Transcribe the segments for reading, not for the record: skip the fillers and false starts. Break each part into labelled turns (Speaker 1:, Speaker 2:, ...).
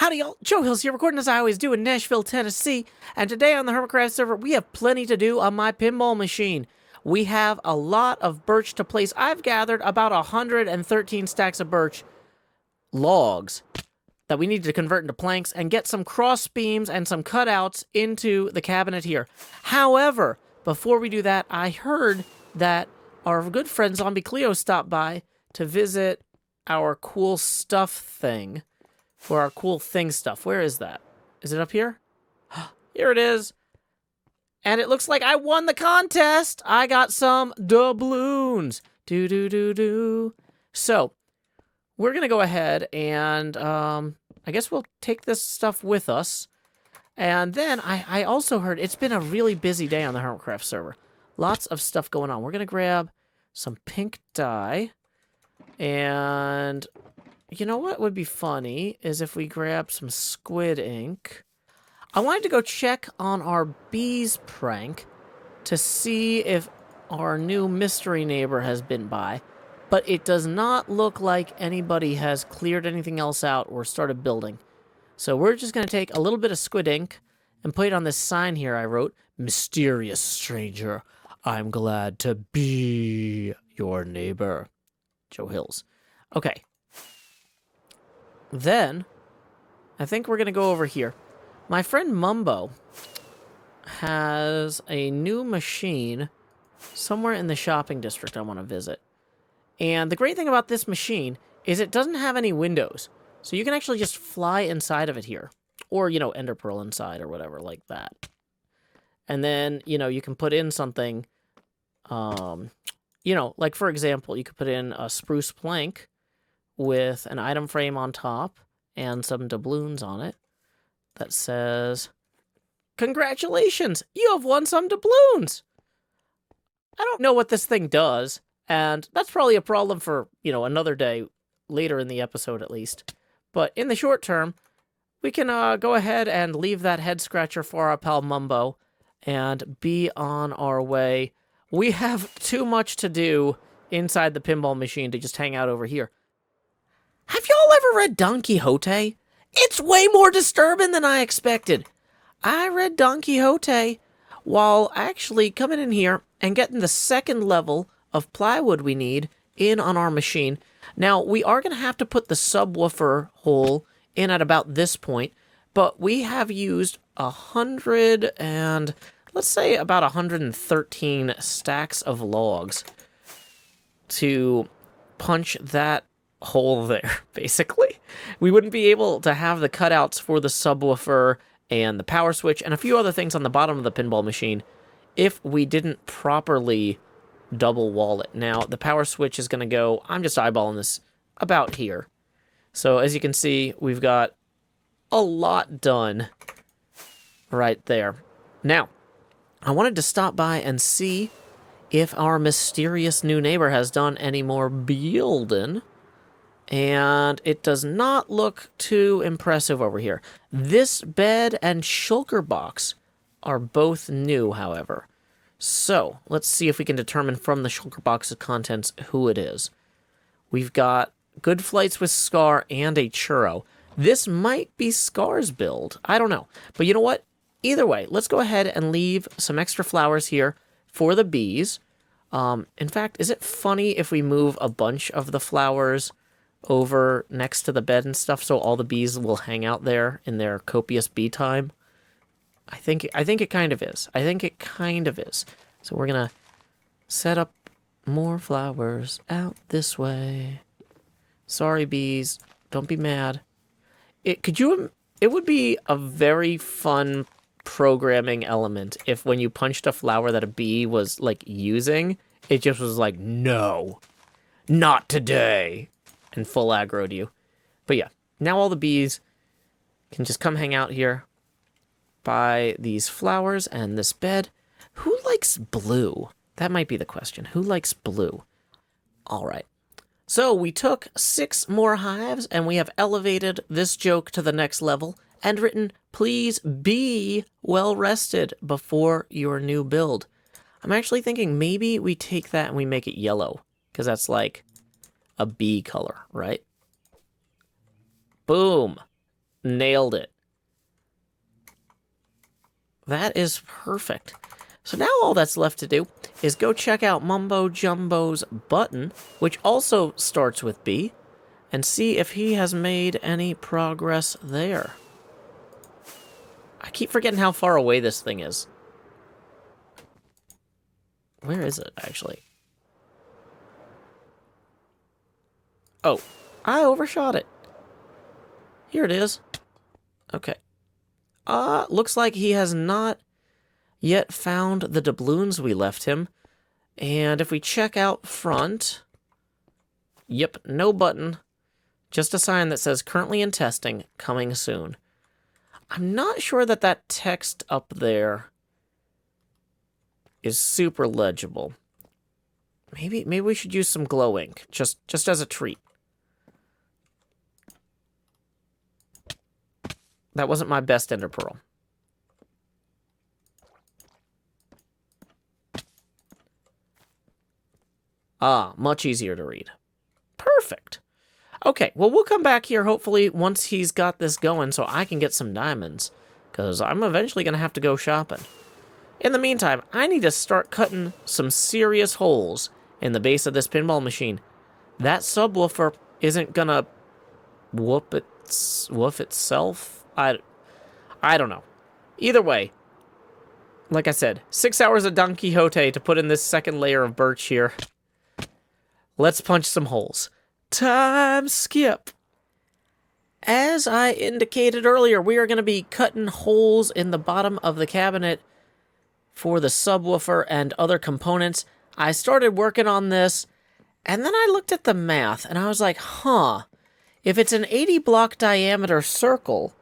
Speaker 1: Howdy y'all, Joe Hills here, recording as I always do in Nashville, Tennessee, and today on the HermitCraft server, we have plenty to do on my pinball machine. We have a lot of birch to place. I've gathered about 113 stacks of birch logs that we need to convert into planks and get some cross beams and some cutouts into the cabinet here. However, before we do that, I heard that our good friend Zombie Cleo stopped by to visit our cool stuff thing. For our cool thing stuff. Where is that? Is it up here? Here it is. And it looks like I won the contest. I got some doubloons. Do. So, we're going to go ahead and I guess we'll take this stuff with us. And then I also heard it's been a really busy day on the HermitCraft server. Lots of stuff going on. We're going to grab some pink dye. And you know what would be funny is if we grab some squid ink. I wanted to go check on our bees prank to see if our new mystery neighbor has been by, but it does not look like anybody has cleared anything else out or started building. So we're just going to take a little bit of squid ink and put it on this sign here I wrote, "Mysterious stranger, I'm glad to be your neighbor. Joe Hills." Okay. Then, I think we're going to go over here. My friend Mumbo has a new machine somewhere in the shopping district I want to visit. And the great thing about this machine is it doesn't have any windows. So you can actually just fly inside of it here. Or, you know, ender pearl inside or whatever like that. And then, you know, you can put in something, you know, like for example, you could put in a spruce plank with an item frame on top and some doubloons on it that says, "Congratulations, you have won some doubloons." I don't know what this thing does, and that's probably a problem for, you know, another day, later in the episode at least. But in the short term, we can go ahead and leave that head scratcher for our pal Mumbo and be on our way. We have too much to do inside the pinball machine to just hang out over here. Have y'all ever read Don Quixote? It's way more disturbing than I expected. I read Don Quixote while actually coming in here and getting the second level of plywood we need in on our machine. Now, we are going to have to put the subwoofer hole in at about this point, but we have used 100 and, let's say, about 113 stacks of logs to punch that hole there, basically. We wouldn't be able to have the cutouts for the subwoofer and the power switch and a few other things on the bottom of the pinball machine if we didn't properly double wall it. Now, the power switch is going to go, I'm just eyeballing this, about here. So, as you can see, we've got a lot done right there. Now, I wanted to stop by and see if our mysterious new neighbor has done any more building. And it does not look too impressive over here. This bed and shulker box are both new, however. So, let's see if we can determine from the shulker box's contents who it is. We've got Good Flights with Scar and a Churro. This might be Scar's build. I don't know. But you know what? Either way, let's go ahead and leave some extra flowers here for the bees. In fact, is it funny if we move a bunch of the flowers over next to the bed and stuff so all the bees will hang out there in their copious bee time? I think it kind of is. I think it kind of is. So we're going to set up more flowers out this way. Sorry, bees. Don't be mad. It would be a very fun programming element if when you punched a flower that a bee was, like, using, it just was like, "No, not today," and full aggroed you. But yeah, now all the bees can just come hang out here by these flowers and this bed. Who likes blue? That might be the question. Who likes blue? All right. So we took 6 more hives and we have elevated this joke to the next level and written, "Please be well rested before your new build." I'm actually thinking maybe we take that and we make it yellow because that's like a bee color, right? Boom. Nailed it. That is perfect. So now all that's left to do is go check out Mumbo Jumbo's button, which also starts with B, and see if he has made any progress there. I keep forgetting how far away this thing is. Where is it, actually? Oh, I overshot it. Here it is. Okay. Looks like he has not yet found the doubloons we left him. And if we check out front, yep, no button. Just a sign that says currently in testing, coming soon. I'm not sure that that text up there is super legible. Maybe we should use some glow ink, just as a treat. That wasn't my best ender pearl. Ah, much easier to read. Perfect. Okay, well, we'll come back here, hopefully, once he's got this going so I can get some diamonds, because I'm eventually going to have to go shopping. In the meantime, I need to start cutting some serious holes in the base of this pinball machine. That subwoofer isn't going to woof itself. I don't know. Either way, like I said, 6 hours of Don Quixote to put in this second layer of birch here. Let's punch some holes. Time skip. As I indicated earlier, we are going to be cutting holes in the bottom of the cabinet for the subwoofer and other components. I started working on this, and then I looked at the math, and I was like, huh, if it's an 80 block diameter circle,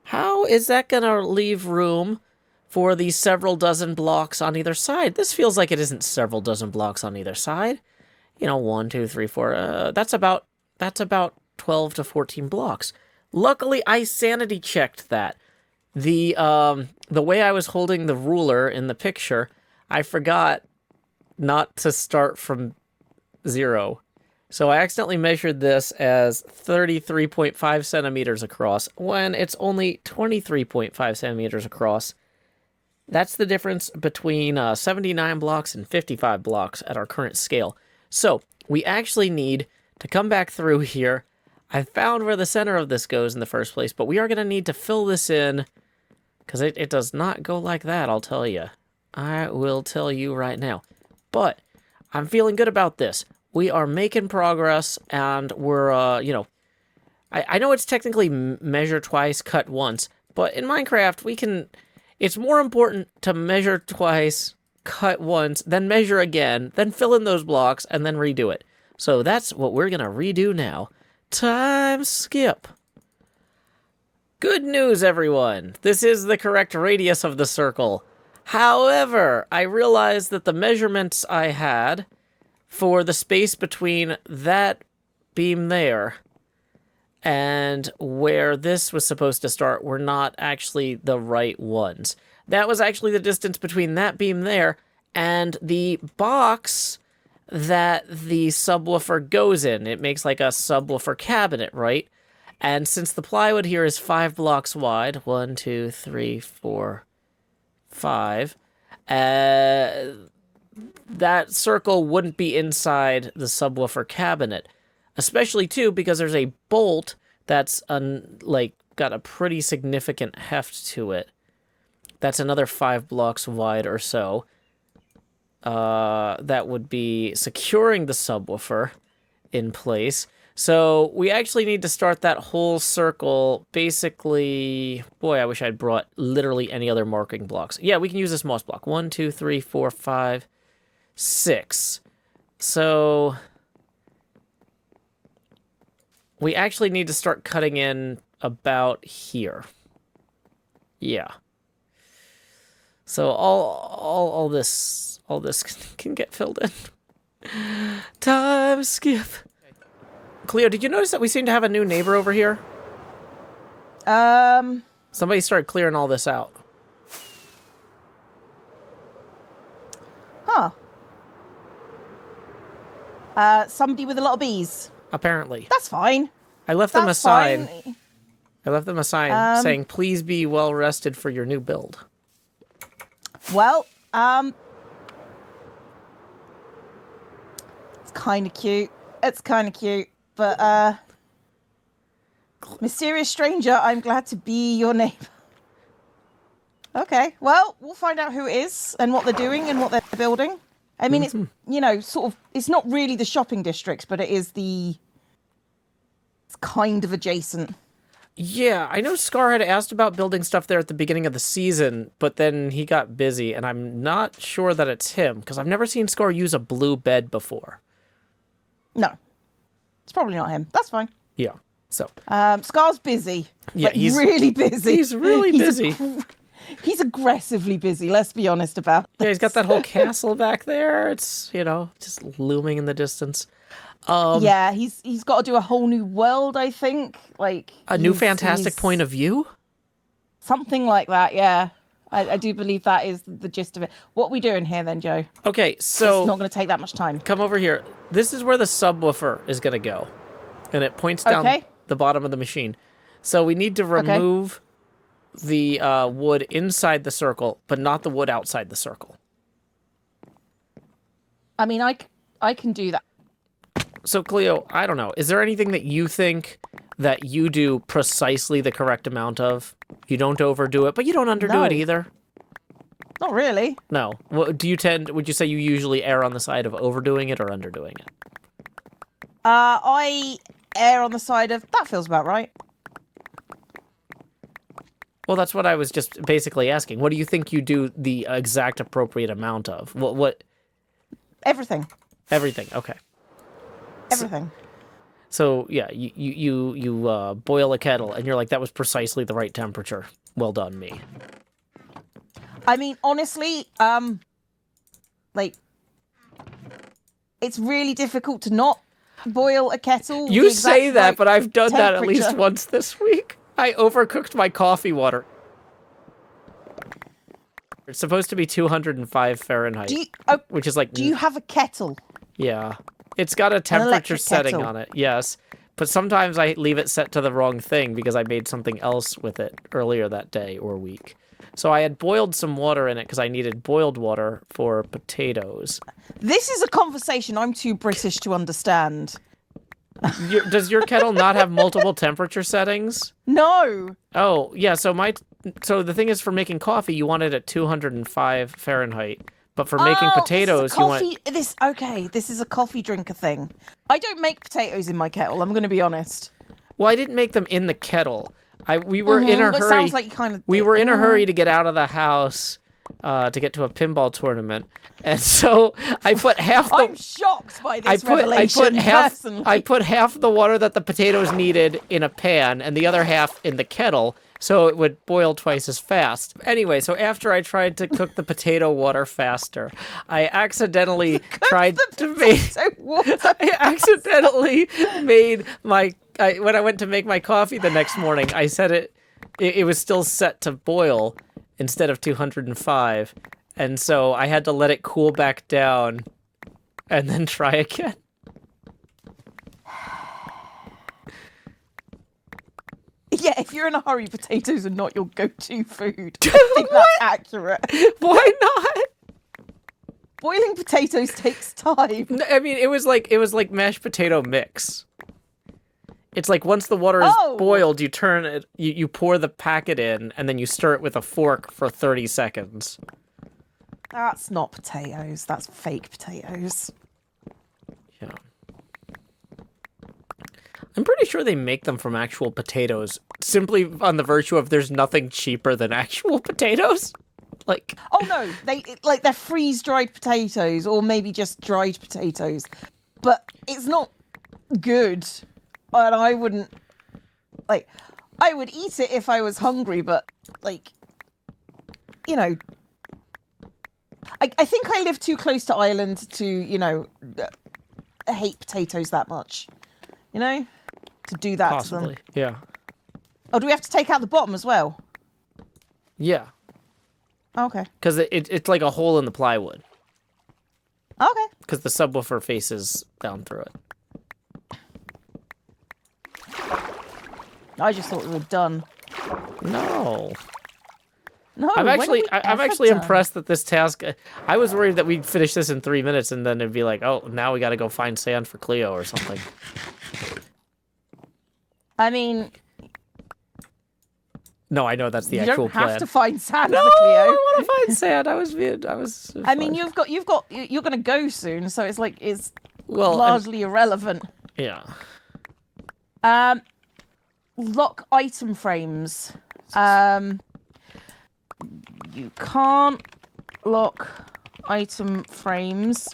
Speaker 1: how is that going to leave room for the several dozen blocks on either side? This feels like it isn't several dozen blocks on either side. You know, 1, 2, 3, 4. That's about 12 to 14 blocks. Luckily, I sanity checked that. The way I was holding the ruler in the picture, I forgot not to start from 0. So I accidentally measured this as 33.5 centimeters across when it's only 23.5 centimeters across. That's the difference between 79 blocks and 55 blocks at our current scale. So we actually need to come back through here. I found where the center of this goes in the first place, but we are going to need to fill this in because it does not go like that, I'll tell you. I will tell you right now. But I'm feeling good about this. We are making progress, and we're, you know, I know it's technically measure twice, cut once, but in Minecraft, we can, it's more important to measure twice, cut once, then measure again, then fill in those blocks, and then redo it. So that's what we're going to redo now. Time skip. Good news, everyone. This is the correct radius of the circle. However, I realized that the measurements I had for the space between that beam there and where this was supposed to start were not actually the right ones. That was actually the distance between that beam there and the box that the subwoofer goes in. It makes like a subwoofer cabinet, right? And since the plywood here is 5 blocks wide, 1, 2, 3, 4, 5, that circle wouldn't be inside the subwoofer cabinet. Especially, too, because there's a bolt that's, got a pretty significant heft to it. That's another 5 blocks wide or so. That would be securing the subwoofer in place. So we actually need to start that whole circle, basically... Boy, I wish I'd brought literally any other marking blocks. Yeah, we can use this moss block. 1, 2, 3, 4, 5, 6. So we actually need to start cutting in about here. Yeah. So all this can get filled in. Time skip. Cleo, did you notice that we seem to have a new neighbor over here? Somebody started clearing all this out.
Speaker 2: Huh. Somebody with a lot of bees.
Speaker 1: Apparently.
Speaker 2: That's fine.
Speaker 1: I left them a sign.
Speaker 2: Fine.
Speaker 1: I left them a sign saying, please be well rested for your new build.
Speaker 2: Well, it's kind of cute. It's kind of cute. But, mysterious stranger, I'm glad to be your neighbor. Okay, well, we'll find out who it is and what they're doing and what they're building. I mean, it's, you know, sort of, it's not really the shopping districts, but it's kind of adjacent.
Speaker 1: Yeah, I know Scar had asked about building stuff there at the beginning of the season, but then he got busy, and I'm not sure that it's him, because I've never seen Scar use a blue bed before.
Speaker 2: No, it's probably not him. That's fine.
Speaker 1: Yeah, so.
Speaker 2: Scar's busy.
Speaker 1: Yeah,
Speaker 2: he's really busy.
Speaker 1: He's really busy.
Speaker 2: He's aggressively busy, let's be honest about this.
Speaker 1: Yeah, he's got that whole castle back there. It's, you know, just looming in the distance.
Speaker 2: Yeah, he's got to do a whole new world, I think. Like
Speaker 1: a new fantastic point of view?
Speaker 2: Something like that, yeah. I do believe that is the gist of it. What are we doing here then, Joe?
Speaker 1: Okay, so...
Speaker 2: It's not going to take that much time.
Speaker 1: Come over here. This is where the subwoofer is going to go. And it points down the bottom of the machine. So we need to remove the wood inside the circle, but not the wood outside the circle.
Speaker 2: I mean, I can do that.
Speaker 1: So, Cleo, I don't know. Is there anything that you think that you do precisely the correct amount of? You don't overdo it, but you don't underdo it either?
Speaker 2: Not really.
Speaker 1: No. Would you say you usually err on the side of overdoing it or underdoing it?
Speaker 2: I err on the side of, that feels about right.
Speaker 1: Well, that's what I was just basically asking. What do you think you do the exact appropriate amount of? What?
Speaker 2: Everything.
Speaker 1: Everything, okay.
Speaker 2: Everything.
Speaker 1: So yeah, you boil a kettle, and you're like, that was precisely the right temperature. Well done, me.
Speaker 2: I mean, honestly, like, it's really difficult to not boil a kettle.
Speaker 1: You say that, but I've done that at least once this week. I overcooked my coffee water. It's supposed to be 205 Fahrenheit, which is like...
Speaker 2: Do you have a kettle?
Speaker 1: Yeah. It's got a temperature setting on it, yes. But sometimes I leave it set to the wrong thing because I made something else with it earlier that day or week. So I had boiled some water in it because I needed boiled water for potatoes.
Speaker 2: This is a conversation I'm too British to understand.
Speaker 1: Does your kettle not have multiple temperature settings?
Speaker 2: No.
Speaker 1: Oh, yeah, so the thing is, for making coffee, you want it at 205 Fahrenheit. But for making potatoes, you want... This is a coffee drinker thing. I don't make potatoes in my kettle, I'm going to be honest. Well, I didn't make them in the kettle. We were in a hurry.
Speaker 2: It sounds like you kind of...
Speaker 1: We were in a hurry to get out of the house to get to a pinball tournament. And so I put half the...
Speaker 2: I'm shocked by this revelation, personally.
Speaker 1: I put half the water that the potatoes needed in a pan and the other half in the kettle, so it would boil twice as fast. Anyway, so after I tried to cook the potato water faster, I accidentally made my... when I went to make my coffee the next morning, I said it was still set to boil instead of 205, and so I had to let it cool back down and then try again.
Speaker 2: Yeah, if you're in a hurry, potatoes are not your go-to food. I think that's accurate.
Speaker 1: Why not?
Speaker 2: Boiling potatoes takes time.
Speaker 1: I mean, it was like mashed potato mix. It's like once the water is boiled, you turn it, you pour the packet in, and then you stir it with a fork for 30 seconds.
Speaker 2: That's not potatoes. That's fake potatoes.
Speaker 1: Yeah. I'm pretty sure they make them from actual potatoes, simply on the virtue of there's nothing cheaper than actual potatoes. Like...
Speaker 2: Oh no, they're freeze-dried potatoes, or maybe just dried potatoes. But it's not good. And I wouldn't, like, I would eat it if I was hungry, but, like, you know, I think I live too close to Ireland to, you know, hate potatoes that much, you know, to do that to them.
Speaker 1: Yeah.
Speaker 2: Oh, do we have to take out the bottom as well?
Speaker 1: Yeah.
Speaker 2: Okay.
Speaker 1: Because it's like a hole in the plywood.
Speaker 2: Okay.
Speaker 1: Because the subwoofer faces down through it.
Speaker 2: I just thought we were done.
Speaker 1: No.
Speaker 2: No,
Speaker 1: I'm
Speaker 2: when
Speaker 1: actually,
Speaker 2: are we
Speaker 1: I'm
Speaker 2: ever
Speaker 1: actually
Speaker 2: done?
Speaker 1: impressed that this task. I was worried that we'd finish this in 3 minutes, and then it'd be like, oh, now we got to go find sand for Cleo or something.
Speaker 2: I mean,
Speaker 1: No, I know that's the
Speaker 2: you
Speaker 1: actual
Speaker 2: don't have
Speaker 1: plan.
Speaker 2: to find sand
Speaker 1: No,
Speaker 2: for Cleo.
Speaker 1: I want to find sand. I was.
Speaker 2: I mean, you're going to go soon, so it's like it's
Speaker 1: well,
Speaker 2: largely irrelevant.
Speaker 1: yeah.
Speaker 2: Lock item frames. You can't lock item frames.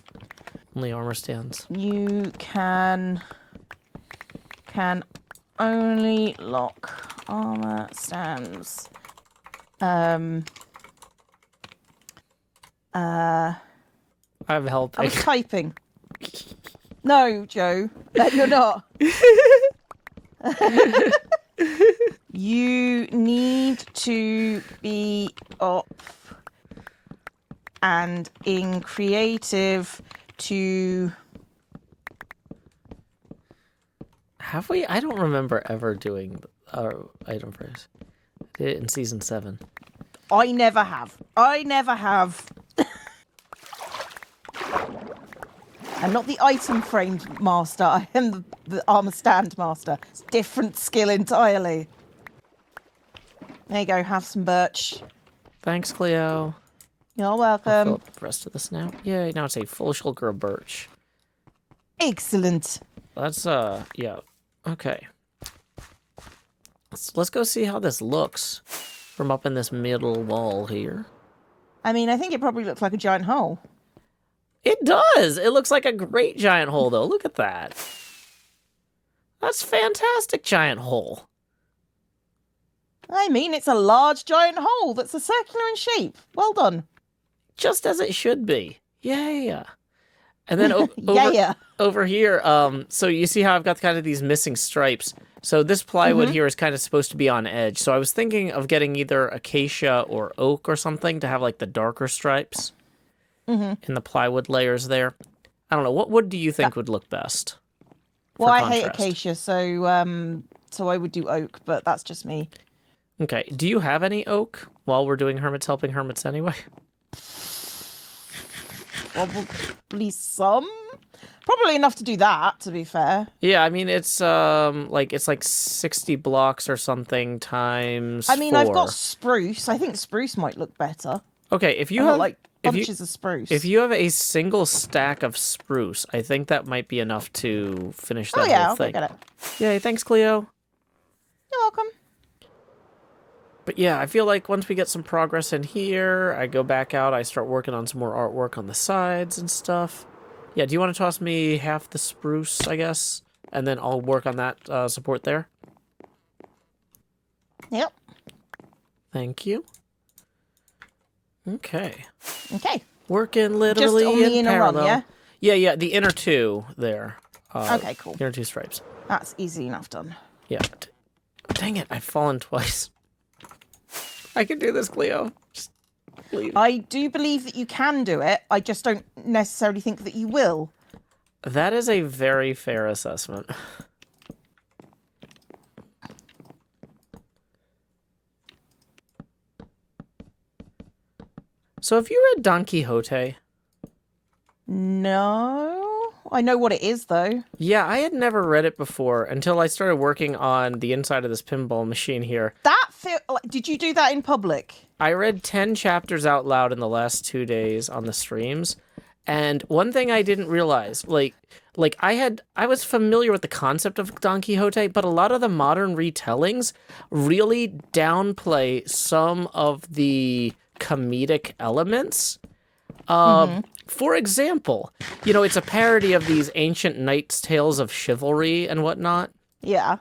Speaker 1: Only armor stands.
Speaker 2: You can only lock armor stands.
Speaker 1: I'm helping.
Speaker 2: I was typing. No, Joe, you're not. You need to be up and in creative to...
Speaker 1: Have we? I don't remember ever doing our item phrase. Did it in season 7.
Speaker 2: I never have. I'm not the item framed master. I am the armor stand master. It's a different skill entirely. There you go. Have some birch.
Speaker 1: Thanks, Cleo.
Speaker 2: You're
Speaker 1: I'll fill
Speaker 2: welcome.
Speaker 1: up the rest of this now. Yay, now it's a full shulker of birch.
Speaker 2: Excellent.
Speaker 1: That's, yeah. Okay. Let's go see how this looks from up in this middle wall here.
Speaker 2: I mean, I think it probably looks like a giant hole.
Speaker 1: It does! It looks like a great giant hole, though. Look at that. That's fantastic giant hole.
Speaker 2: I mean, it's a large giant hole that's a circular in shape. Well done.
Speaker 1: Just as it should be. Yeah. And then
Speaker 2: Yeah.
Speaker 1: over here, so you see how I've got kind of these missing stripes. So this plywood here is kind of supposed to be on edge. So I was thinking of getting either acacia or oak or something to have like the darker stripes in the plywood layers there. I don't know. What wood do you think would look best?
Speaker 2: Well,
Speaker 1: for
Speaker 2: I hate
Speaker 1: contrast?
Speaker 2: acacia, so I would do oak, but that's just me.
Speaker 1: Okay. Do you have any oak while we're doing hermits helping hermits anyway?
Speaker 2: Probably some. Probably enough to do that, to be fair.
Speaker 1: Yeah, I mean it's like 60 blocks or something times
Speaker 2: I mean,
Speaker 1: 4.
Speaker 2: I've got spruce. I think spruce might look better.
Speaker 1: Okay, if you
Speaker 2: I've
Speaker 1: have
Speaker 2: got, like bunches of spruce.
Speaker 1: if you have a single stack of spruce, I think that might be enough to finish that
Speaker 2: oh yeah,
Speaker 1: whole
Speaker 2: I'll go
Speaker 1: thing.
Speaker 2: get it.
Speaker 1: Yay, thanks, Cleo.
Speaker 2: You're welcome.
Speaker 1: But yeah, I feel like once we get some progress in here, I go back out, I start working on some more artwork on the sides and stuff. Yeah, do you want to toss me half the spruce, I guess? And then I'll work on that support there.
Speaker 2: Yep.
Speaker 1: Thank you. Okay.
Speaker 2: Okay.
Speaker 1: Working literally
Speaker 2: Just on the
Speaker 1: in
Speaker 2: inner run,
Speaker 1: parallel. Yeah, the inner two there.
Speaker 2: Okay, cool.
Speaker 1: The inner 2 stripes.
Speaker 2: That's easy enough done.
Speaker 1: Yeah. Dang it, I've fallen twice. I can do this, Cleo. Just leave.
Speaker 2: I do believe that you can do it. I just don't necessarily think that you will.
Speaker 1: That is a very fair assessment. So have you read Don Quixote?
Speaker 2: No. I know what it is, though.
Speaker 1: Yeah, I had never read it before until I started working on the inside of this pinball machine here.
Speaker 2: Did you do that in public?
Speaker 1: I read 10 chapters out loud in the last 2 days on the streams. And one thing I didn't realize, I was familiar with the concept of Don Quixote, but a lot of the modern retellings really downplay some of the comedic elements. For example, it's a parody of these ancient knights' tales of chivalry and whatnot.
Speaker 2: Yeah.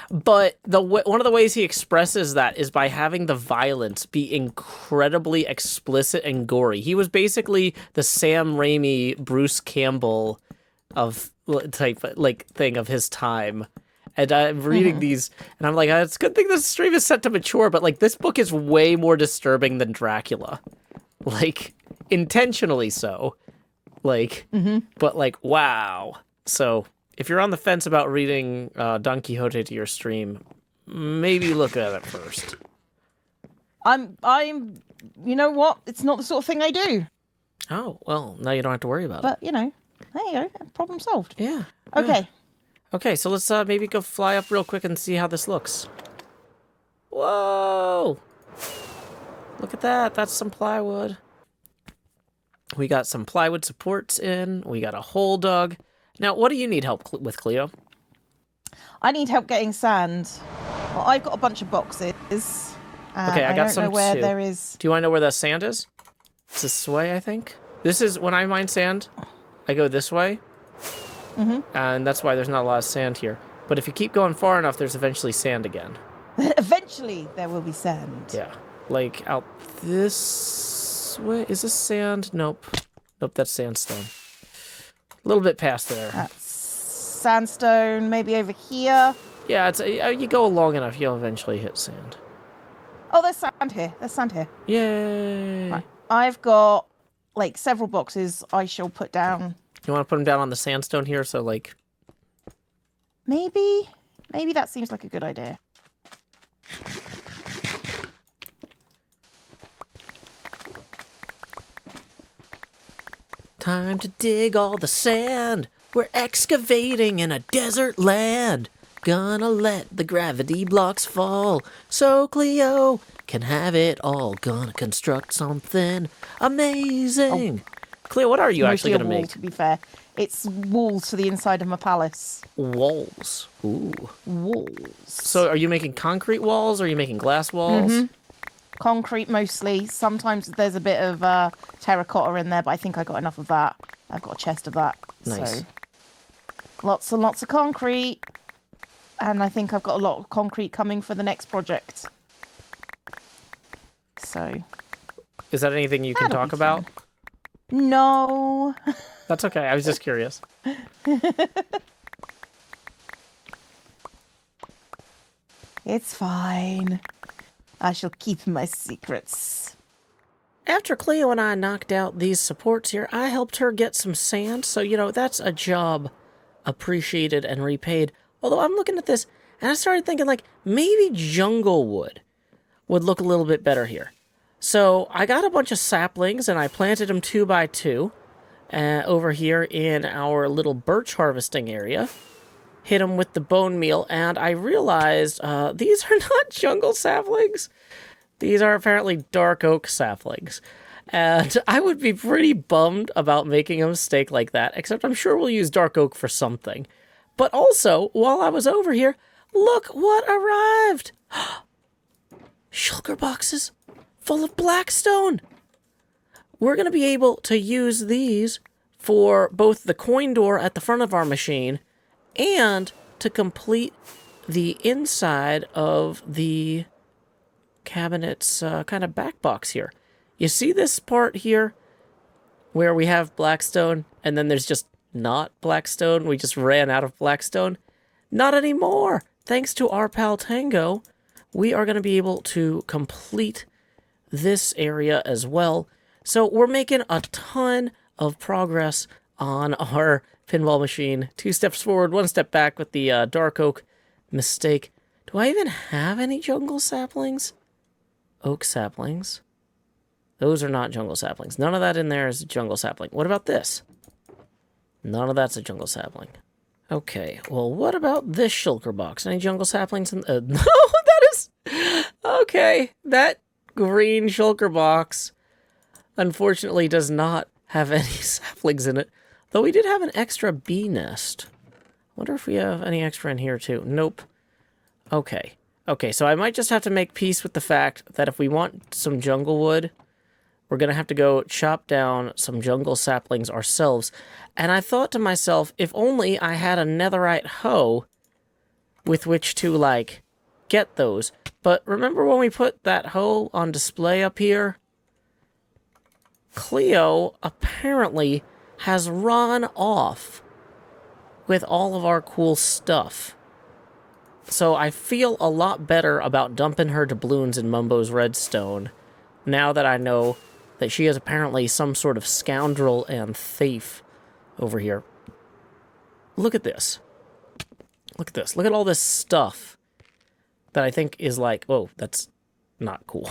Speaker 1: But one of the ways he expresses that is by having the violence be incredibly explicit and gory. He was basically the Sam Raimi, Bruce Campbell of thing of his time. And I'm reading these, and I'm like, it's a good thing this stream is set to mature, but this book is way more disturbing than Dracula. Intentionally so. But wow. So if you're on the fence about reading Don Quixote to your stream, maybe look at it first.
Speaker 2: You know what? It's not the sort of thing I do.
Speaker 1: Oh, well, now you don't have to worry about it.
Speaker 2: But, you know, there you go. Problem solved.
Speaker 1: Yeah.
Speaker 2: Okay.
Speaker 1: Okay, so let's maybe go fly up real quick and see how this looks. Whoa! Look at that. That's some plywood. We got some plywood supports in. We got a hole dug. Now, what do you need help with, Cleo?
Speaker 2: I need help getting sand. Well, I've got a bunch of boxes.
Speaker 1: Okay, I got
Speaker 2: don't
Speaker 1: some
Speaker 2: know where
Speaker 1: too.
Speaker 2: there is.
Speaker 1: Do you want to know where the sand is? It's this way, I think. This is, when I mine sand, I go this way. And that's why there's not a lot of sand here. But if you keep going far enough, there's eventually sand again.
Speaker 2: Eventually, there will be sand.
Speaker 1: Yeah. Like out this way. Is this sand? Nope. Nope, that's sandstone. A little bit past there.
Speaker 2: That's sandstone, maybe over here.
Speaker 1: Yeah, it's you go long enough, you'll eventually hit sand.
Speaker 2: Oh, there's sand here. There's sand here.
Speaker 1: Yay!
Speaker 2: Right. I've got, like, several boxes I shall put down.
Speaker 1: You want to put them down on the sandstone here, so, like...
Speaker 2: Maybe that seems like a good idea.
Speaker 1: Time to dig all the sand. We're excavating in a desert land. Gonna let the gravity blocks fall so Cleo can have it all. Gonna construct something amazing. Cleo, what are you actually
Speaker 2: Mostly
Speaker 1: gonna
Speaker 2: a wall,
Speaker 1: make?
Speaker 2: to be fair. It's walls to the inside of my palace.
Speaker 1: Walls. Ooh.
Speaker 2: Walls.
Speaker 1: So are you making concrete walls or are you making glass walls?
Speaker 2: Concrete mostly. Sometimes there's a bit of terracotta in there, but I think I got enough of that. I've got a chest of that.
Speaker 1: Nice.
Speaker 2: So lots and lots of concrete. And I think I've got a lot of concrete coming for the next project. So.
Speaker 1: Is that anything you can
Speaker 2: That'll
Speaker 1: talk
Speaker 2: be
Speaker 1: about?
Speaker 2: fun. No.
Speaker 1: That's okay. I was just curious.
Speaker 2: It's fine. I shall keep my secrets.
Speaker 1: After Cleo and I knocked out these supports here, I helped her get some sand. So, you know, that's a job appreciated and repaid. Although I'm looking at this and I started thinking, like, maybe jungle wood would look a little bit better here. So I got a bunch of saplings and I planted them 2 by 2 over here in our little birch harvesting area. Hit them with the bone meal, and I realized these are not jungle saplings. These are apparently dark oak saplings. And I would be pretty bummed about making a mistake like that, except I'm sure we'll use dark oak for something. But also, while I was over here, look what arrived! Shulker boxes full of blackstone! We're going to be able to use these for both the coin door at the front of our machine and to complete the inside of the cabinet's kind of back box here. You see this part here where we have blackstone and then there's just not blackstone? We just ran out of blackstone. Not anymore! Thanks to our pal Tango, we are going to be able to complete this area as well. So we're making a ton of progress on our pinball machine. 2 steps forward, 1 step back with the dark oak mistake. Do I even have any jungle saplings? Oak saplings. Those are not jungle saplings. None of that in there is a jungle sapling. What about this? None of that's a jungle sapling. Okay, well, what about this shulker box? Any jungle saplings? No, that is... Okay, that green shulker box unfortunately does not have any saplings in it. Though we did have an extra bee nest. Wonder if we have any extra in here too. Nope. Okay. Okay, so I might just have to make peace with the fact that if we want some jungle wood, we're going to have to go chop down some jungle saplings ourselves. And I thought to myself, if only I had a netherite hoe with which to, like, get those. But remember when we put that hoe on display up here? Cleo apparently has run off with all of our cool stuff. So I feel a lot better about dumping her doubloons in Mumbo's redstone now that I know that she is apparently some sort of scoundrel and thief over here. Look at this. Look at this. Look at all this stuff that I think is like, oh, that's not cool.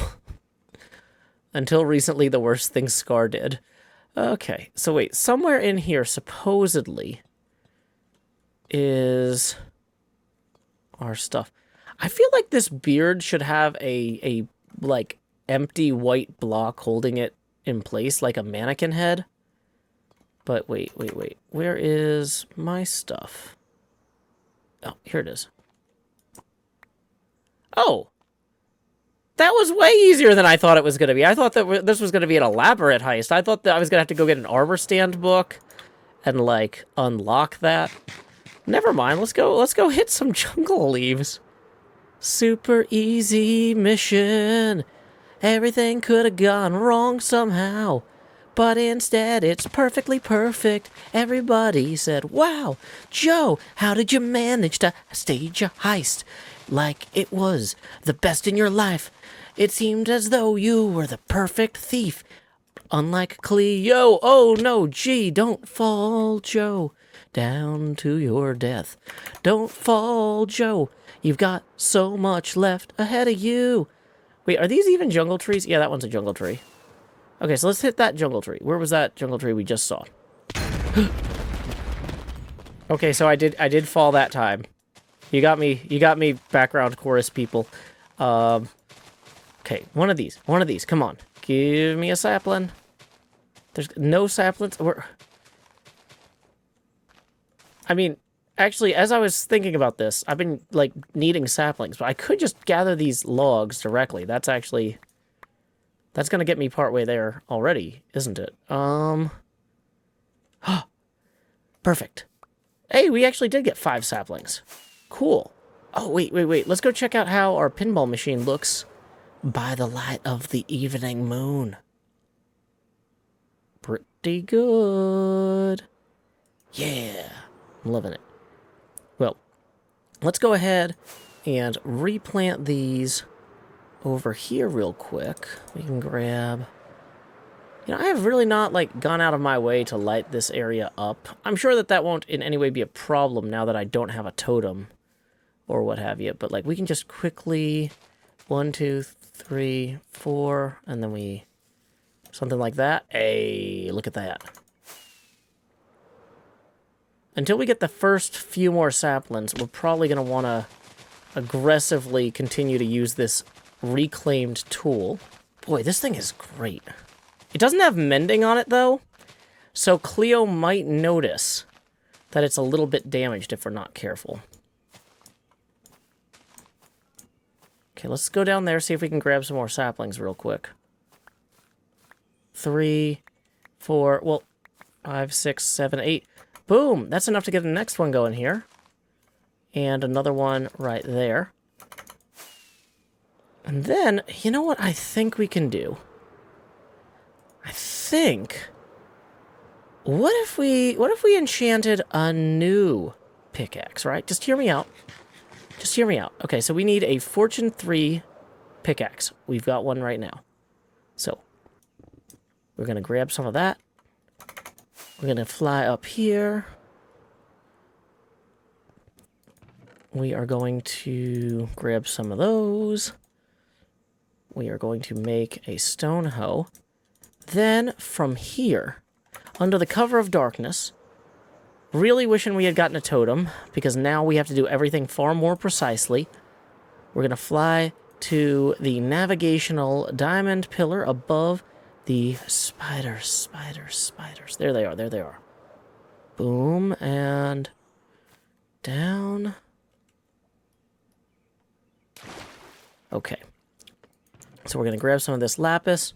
Speaker 1: Until recently, the worst thing Scar did. Okay, so wait, somewhere in here, supposedly, is our stuff. I feel like this beard should have a like, empty white block holding it in place, like a mannequin head. But wait. Where is my stuff? Oh, here it is. Oh! That was way easier than I thought it was going to be. I thought that this was going to be an elaborate heist. I thought that I was going to have to go get an armor stand book and, like, unlock that. Never mind. Let's go hit some jungle leaves. Super easy mission. Everything could have gone wrong somehow. But instead, it's perfectly perfect. Everybody said, wow, Joe, how did you manage to stage a heist like it was the best in your life? It seemed as though you were the perfect thief. Unlike Cleo, oh no, gee, don't fall, Joe, down to your death. Don't fall, Joe, you've got so much left ahead of you. Wait, are these even jungle trees? Yeah, that one's a jungle tree. Okay, so let's hit that jungle tree. Where was that jungle tree we just saw? Okay, so I did fall that time. You got me, background chorus people. Okay, one of these, come on. Give me a sapling. There's no saplings. I mean, actually, as I was thinking about this, I've been, like, needing saplings, but I could just gather these logs directly. That's actually... That's gonna get me partway there already, isn't it? Perfect. Hey, we actually did get 5 saplings. Cool. Oh, wait. Let's go check out how our pinball machine looks by the light of the evening moon. Pretty good. Yeah. I'm loving it. Well, let's go ahead and replant these over here real quick. We can grab... You know, I have really not, like, gone out of my way to light this area up. I'm sure that that won't in any way be a problem now that I don't have a totem or what have you. But, like, we can just quickly... 1, 2, 3, 4, and then we... Something like that. Hey, look at that. Until we get the first few more saplings, we're probably going to want to aggressively continue to use this reclaimed tool. Boy, this thing is great. It doesn't have mending on it, though, so Cleo might notice that it's a little bit damaged if we're not careful. Okay, let's go down there, see if we can grab some more saplings real quick. 3, 4, well, 5, 6, 7, 8. Boom! That's enough to get the next one going here. And another one right there. And then, you know what I think we can do? I think... What if we enchanted a new pickaxe, right? Just hear me out. Just hear me out. Okay, so we need a Fortune 3 pickaxe. We've got one right now. So, we're going to grab some of that. We're going to fly up here. We are going to grab some of those. We are going to make a stone hoe. Then, from here, under the cover of darkness, really wishing we had gotten a totem, because now we have to do everything far more precisely. We're going to fly to the navigational diamond pillar above the spiders. There they are. Boom, and down. Okay. So we're going to grab some of this lapis.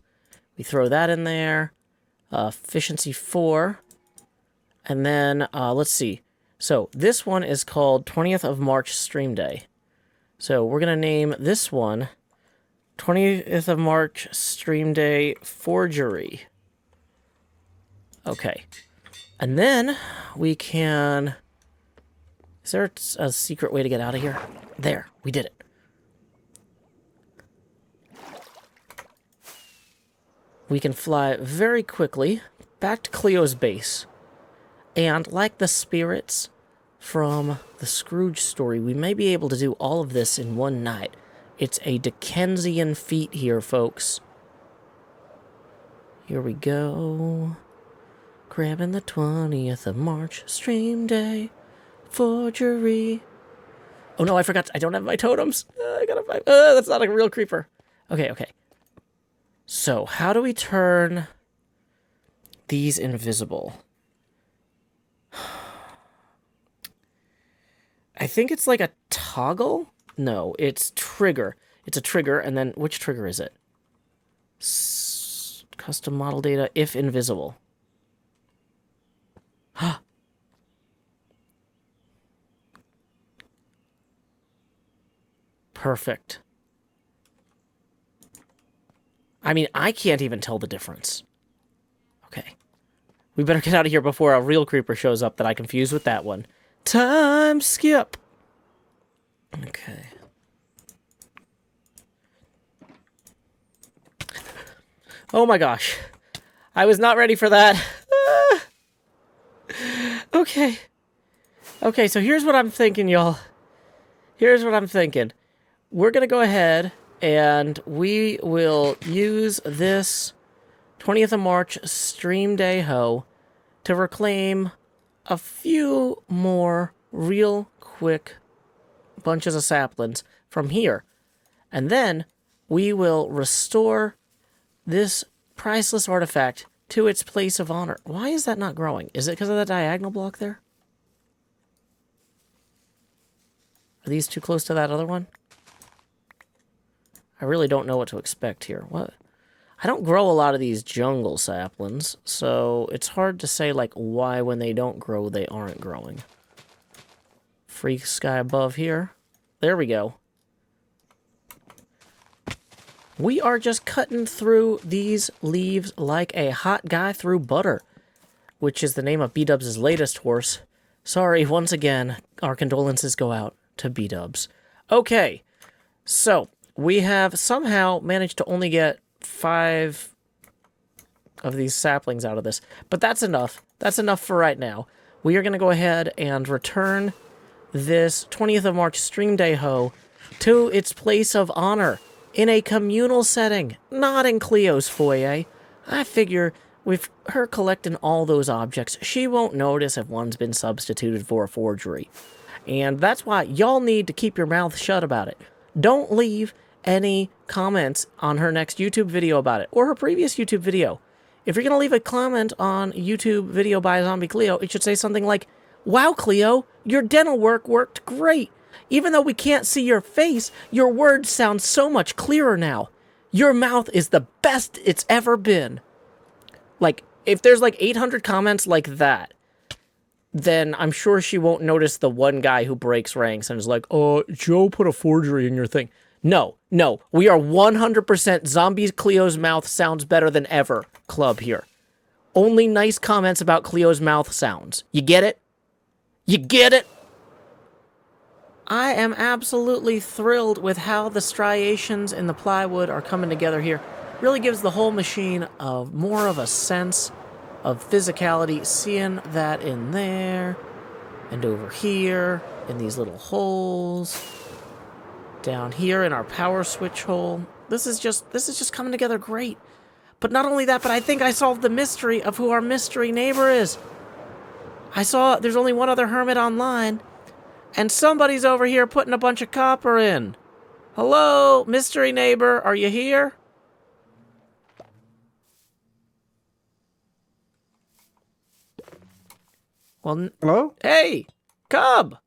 Speaker 1: We throw that in there. Efficiency 4. And then, let's see. So, this one is called 20th of March Stream Day. So, we're going to name this one 20th of March Stream Day Forgery. Okay. And then, we can... Is there a secret way to get out of here? There, we did it. We can fly very quickly back to Cleo's base. And, like the spirits, from the Scrooge story, we may be able to do all of this in one night. It's a Dickensian feat here, folks. Here we go. Grabbing the 20th of March, stream day, forgery. Oh no, I forgot. I don't have my totems. I gotta find. That's not a real creeper. Okay. So, how do we turn these invisible? I think it's like a toggle? No, it's trigger. It's a trigger, and then which trigger is it? Custom model data, if invisible. Perfect. I mean, I can't even tell the difference. Okay. We better get out of here before a real creeper shows up that I confuse with that one. Time skip. Okay. Oh my gosh. I was not ready for that. Okay. Okay, so here's what I'm thinking, y'all. Here's what I'm thinking. We're going to go ahead and we will use this 20th of March stream day hoe to reclaim a few more real quick bunches of saplings from here. And then we will restore this priceless artifact to its place of honor. Why is that not growing? Is it because of the diagonal block there? Are these too close to that other one? I really don't know what to expect here. What? I don't grow a lot of these jungle saplings, so it's hard to say, like, why when they don't grow, they aren't growing. Free sky above here. There we go. We are just cutting through these leaves like a hot guy through butter, which is the name of B-Dubs' latest horse. Sorry, once again, our condolences go out to B-Dubs. Okay, so we have somehow managed to only get 5 of these saplings out of this, but that's enough. That's enough for right now. We are going to go ahead and return this 20th of March stream day hoe to its place of honor in a communal setting, not in Cleo's foyer. I figure with her collecting all those objects, she won't notice if one's been substituted for a forgery. And that's why y'all need to keep your mouth shut about it. Don't leave any comments on her next YouTube video about it, or her previous YouTube video. If you're going to leave a comment on YouTube video by Zombie Cleo, it should say something like, "Wow, Cleo, your dental work worked great. Even though we can't see your face, your words sound so much clearer now. Your mouth is the best it's ever been." Like, if there's like 800 comments like that, then I'm sure she won't notice the one guy who breaks ranks and is like, "Oh, Joe put a forgery in your thing." No, we are 100% Zombie Cleo's mouth sounds better than ever club here. Only nice comments about Cleo's mouth sounds. You get it? You get it? I am absolutely thrilled with how the striations in the plywood are coming together here. Really gives the whole machine more of a sense of physicality, seeing that in there and over here in these little holes. Down here in our power switch hole. This is just coming together great. But not only that, but I think I solved the mystery of who our mystery neighbor is. I saw there's only one other hermit online, and somebody's over here putting a bunch of copper in. Hello, mystery neighbor, are you here? Well,
Speaker 3: Hello?
Speaker 1: Hey, Cub!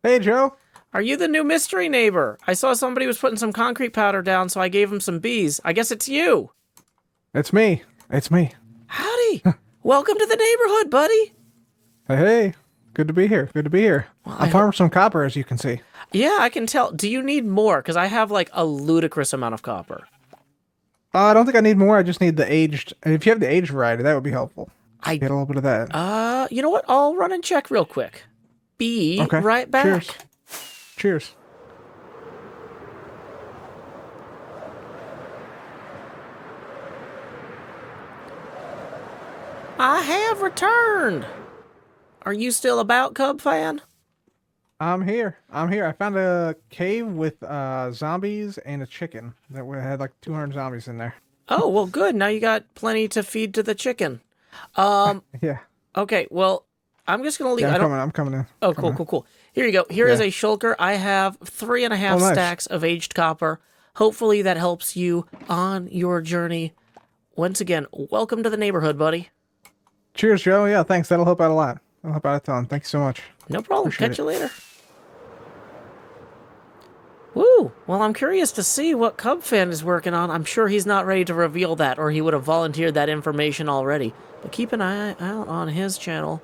Speaker 3: Hey, Joe.
Speaker 1: Are you the new mystery neighbor? I saw somebody was putting some concrete powder down, so I gave him some bees. I guess it's you.
Speaker 3: It's me. It's me.
Speaker 1: Howdy. Welcome to the neighborhood, buddy.
Speaker 3: Hey. Good to be here. Good to be here.
Speaker 1: Well,
Speaker 3: I farmed some copper, as you can see.
Speaker 1: Yeah, I can tell. Do you need more? Because I have, like, a ludicrous amount of copper.
Speaker 3: I don't think I need more. I just need the aged. If you have the aged variety, that would be helpful. Get a little bit of that.
Speaker 1: You know what? I'll run and check real quick. Be right back.
Speaker 3: Cheers. Cheers.
Speaker 1: I have returned. Are you still about, Cub fan?
Speaker 3: I'm here. I'm here. I found a cave with zombies and a chicken that had like 200 zombies in there.
Speaker 1: Oh, well, good. Now you got plenty to feed to the chicken. Um,
Speaker 3: Yeah.
Speaker 1: okay, well, I'm just gonna leave.
Speaker 3: Yeah,
Speaker 1: I don't.
Speaker 3: I'm coming in.
Speaker 1: Oh,
Speaker 3: Coming
Speaker 1: cool,
Speaker 3: in.
Speaker 1: cool, cool. Here you go. Here is
Speaker 3: Yeah.
Speaker 1: a shulker. I have 3.5
Speaker 3: Oh, nice.
Speaker 1: stacks of aged copper. Hopefully that helps you on your journey. Once again, welcome to the neighborhood, buddy.
Speaker 3: Cheers, Joe. Yeah, thanks. That'll help out a lot. That'll help out a ton. Thank you so much.
Speaker 1: No problem.
Speaker 3: Appreciate
Speaker 1: Catch
Speaker 3: it.
Speaker 1: you later. Woo! Well, I'm curious to see what Cub Fan is working on. I'm sure he's not ready to reveal that, or he would have volunteered that information already. But keep an eye out on his channel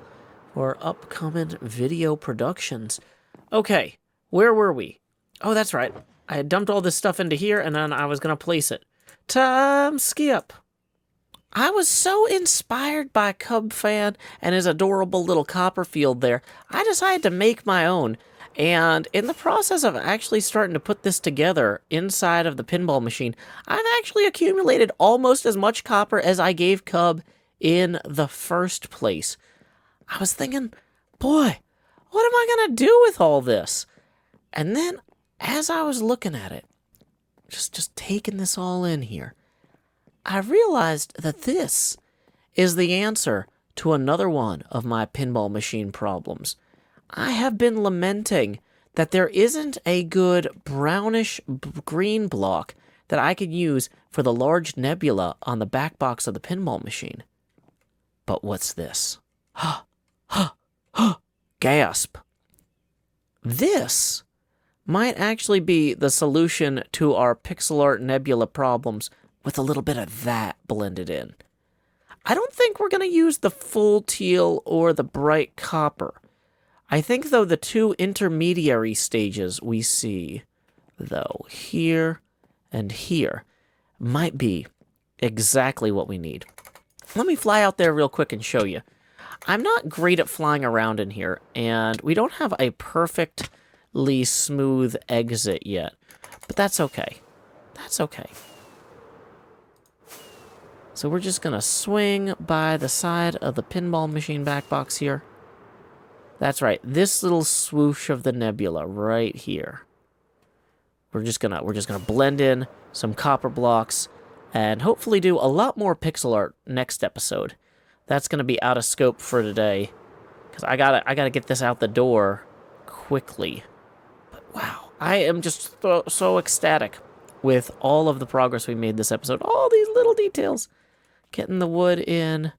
Speaker 1: for upcoming video productions. Okay, where were we? Oh, that's right. I had dumped all this stuff into here, and then I was going to place it. Time skip. I was so inspired by Cub Fan and his adorable little copper field there, I decided to make my own. And in the process of actually starting to put this together inside of the pinball machine, I've actually accumulated almost as much copper as I gave Cub in the first place. I was thinking, boy, what am I going to do with all this? And then, as I was looking at it, just taking this all in here, I realized that this is the answer to another one of my pinball machine problems. I have been lamenting that there isn't a good brownish green block that I could use for the large nebula on the back box of the pinball machine. But what's this? Gasp. This might actually be the solution to our pixel art nebula problems with a little bit of that blended in. I don't think we're going to use the full teal or the bright copper. I think, though, the two intermediary stages we see, though, here and here, might be exactly what we need. Let me fly out there real quick and show you. I'm not great at flying around in here, and we don't have a perfectly smooth exit yet, but that's okay. That's okay. So we're just going to swing by the side of the pinball machine back box here. That's right, this little swoosh of the nebula right here. We're just gonna blend in some copper blocks and hopefully do a lot more pixel art next episode. That's gonna be out of scope for today, because I gotta get this out the door quickly. But wow, I am just so ecstatic with all of the progress we made this episode. All these little details, getting the wood in.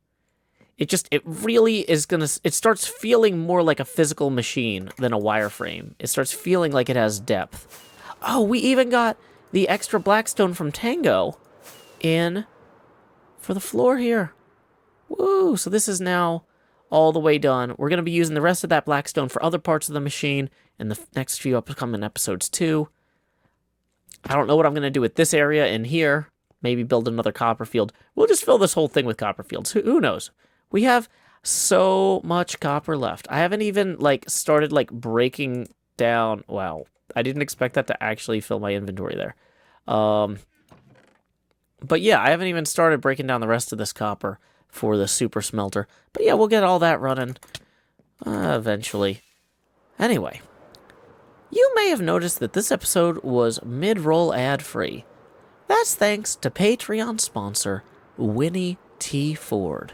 Speaker 1: It really is it starts feeling more like a physical machine than a wireframe. It starts feeling like it has depth. Oh, we even got the extra blackstone from Tango in for the floor here. Woo! So this is now all the way done. We're going to be using the rest of that blackstone for other parts of the machine in the next few upcoming episodes too. I don't know what I'm going to do with this area in here. Maybe build another copper field. We'll just fill this whole thing with copper fields. Who knows? We have so much copper left. I haven't even, started, breaking down... Wow. I didn't expect that to actually fill my inventory there. But yeah, I haven't even started breaking down the rest of this copper for the super smelter. But yeah, we'll get all that running eventually. Anyway, you may have noticed that this episode was mid-roll ad-free. That's thanks to Patreon sponsor Winnie T. Ford.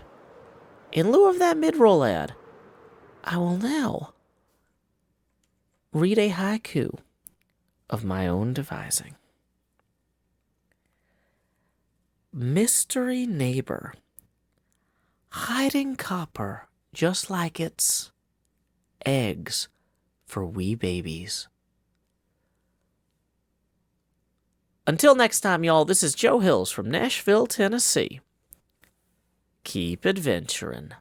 Speaker 1: In lieu of that mid-roll ad, I will now read a haiku of my own devising. Mystery neighbor, hiding copper just like it's eggs for wee babies. Until next time, y'all, this is Joe Hills from Nashville, Tennessee. Keep adventuring.